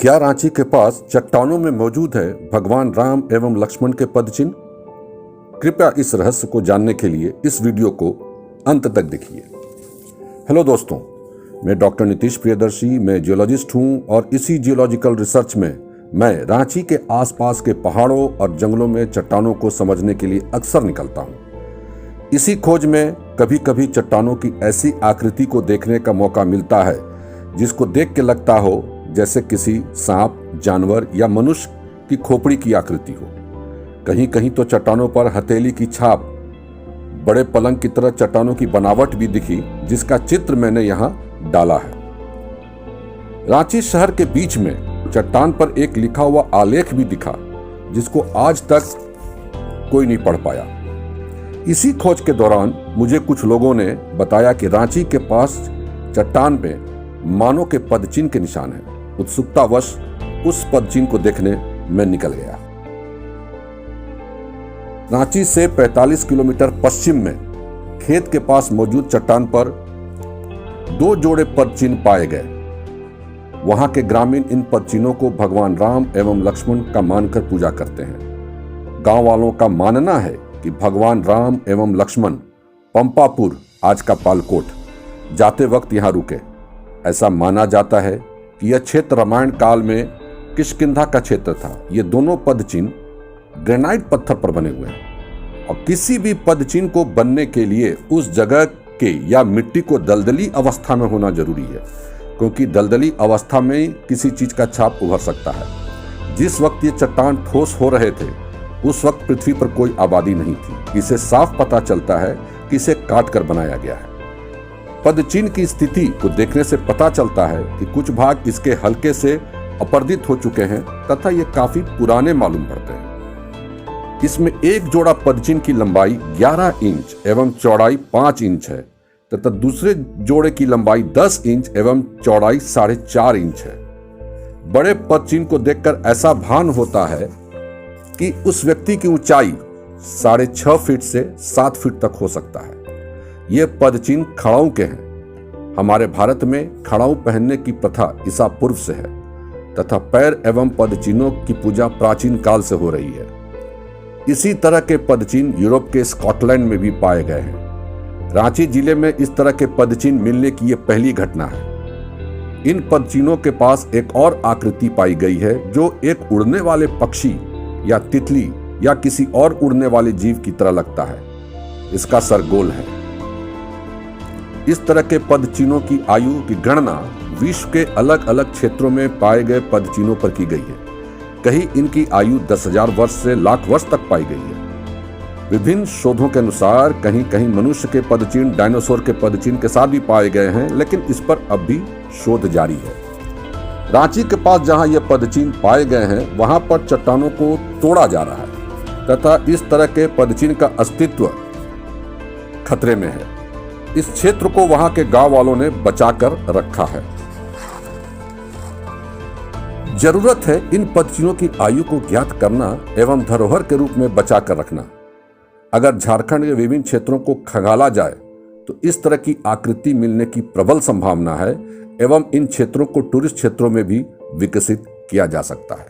क्या रांची के पास चट्टानों में मौजूद है भगवान राम एवं लक्ष्मण के पदचिन्ह? कृपया इस रहस्य को जानने के लिए इस वीडियो को अंत तक देखिए। हेलो दोस्तों, मैं डॉक्टर नीतीश प्रियदर्शी, मैं जियोलॉजिस्ट हूं और इसी जियोलॉजिकल रिसर्च में मैं रांची के आसपास के पहाड़ों और जंगलों में चट्टानों को समझने के लिए अक्सर निकलता हूं। इसी खोज में कभी कभी चट्टानों की ऐसी आकृति को देखने का मौका मिलता है जिसको देख के लगता हो जैसे किसी सांप, जानवर या मनुष्य की खोपड़ी की आकृति हो। कहीं कहीं तो चट्टानों पर हथेली की छाप, बड़े पलंग की तरह चट्टानों की बनावट भी दिखी, जिसका चित्र मैंने यहां डाला है। रांची शहर के बीच में चट्टान पर एक लिखा हुआ आलेख भी दिखा, जिसको आज तक कोई नहीं पढ़ पाया। इसी खोज के दौरान मुझे कुछ लोगों ने बताया कि रांची के पास चट्टान में मानव के पदचिन्ह के निशान हैं। उत्सुकतावश उस पदचिन्ह को देखने मैं निकल गया। रांची से 45 किलोमीटर पश्चिम में खेत के पास मौजूद चट्टान पर 2 जोड़े पदचिन्ह पाए गए। वहां के ग्रामीण इन पदचिन्हों को भगवान राम एवं लक्ष्मण का मानकर पूजा करते हैं। गांव वालों का मानना है कि भगवान राम एवं लक्ष्मण पंपापुर, आज का पालकोट, जाते वक्त यहां रुके। ऐसा माना जाता है कि यह क्षेत्र रामायण काल में किष्किंधा का क्षेत्र था। ये दोनों पदचिन्ह ग्रेनाइट पत्थर पर बने हुए हैं और किसी भी पदचिन्ह को बनने के लिए उस जगह के या मिट्टी को दलदली अवस्था में होना जरूरी है, क्योंकि दलदली अवस्था में किसी चीज का छाप उभर सकता है। जिस वक्त ये चट्टान ठोस हो रहे थे उस वक्त पृथ्वी पर कोई आबादी नहीं थी। इसे साफ पता चलता है कि इसे काट कर बनाया गया है। पदचिन्ह की स्थिति को देखने से पता चलता है कि कुछ भाग इसके हल्के से अपरदित हो चुके हैं तथा ये काफी पुराने मालूम पड़ते हैं। इसमें एक जोड़ा पदचिन्ह की लंबाई 11 इंच एवं चौड़ाई 5 इंच है तथा दूसरे जोड़े की लंबाई 10 इंच एवं चौड़ाई 4.5 इंच है। बड़े पदचिन्ह को देखकर ऐसा भान होता है कि उस व्यक्ति की ऊंचाई 6.5 फीट से 7 फीट तक हो सकता है। ये पदचिन्ह खड़ाऊ के हैं। हमारे भारत में खड़ाऊ पहनने की प्रथा ईसा पूर्व से है तथा पैर एवं पदचिन्हों की पूजा प्राचीन काल से हो रही है। इसी तरह के पदचिन्ह यूरोप के स्कॉटलैंड में भी पाए गए हैं। रांची जिले में इस तरह के पदचिन्ह मिलने की यह पहली घटना है। इन पदचिन्हों के पास एक और आकृति पाई गई है जो एक उड़ने वाले पक्षी या तितली या किसी और उड़ने वाले जीव की तरह लगता है। इसका सर गोल है। इस तरह के पदचिन्हों की आयु की गणना विश्व के अलग अलग क्षेत्रों में पाए गए पदचिन्हों पर की गई है। कहीं इनकी आयु 10,000 वर्ष से लाख वर्ष तक पाई गई है। विभिन्न शोधों के अनुसार कहीं कहीं मनुष्य के पदचिन्ह डायनासोर के पदचिन्ह के साथ भी पाए गए हैं, लेकिन इस पर अब भी शोध जारी है। रांची के पास जहां ये पदचिन्ह पाए गए हैं वहां पर चट्टानों को तोड़ा जा रहा है तथा इस तरह के पदचिन्ह का अस्तित्व खतरे में है। इस क्षेत्र को वहां के गांव वालों ने बचाकर रखा है। जरूरत है इन पदचिन्हों की आयु को ज्ञात करना एवं धरोहर के रूप में बचाकर रखना। अगर झारखंड के विभिन्न क्षेत्रों को खंगाला जाए तो इस तरह की आकृति मिलने की प्रबल संभावना है एवं इन क्षेत्रों को टूरिस्ट क्षेत्रों में भी विकसित किया जा सकता है।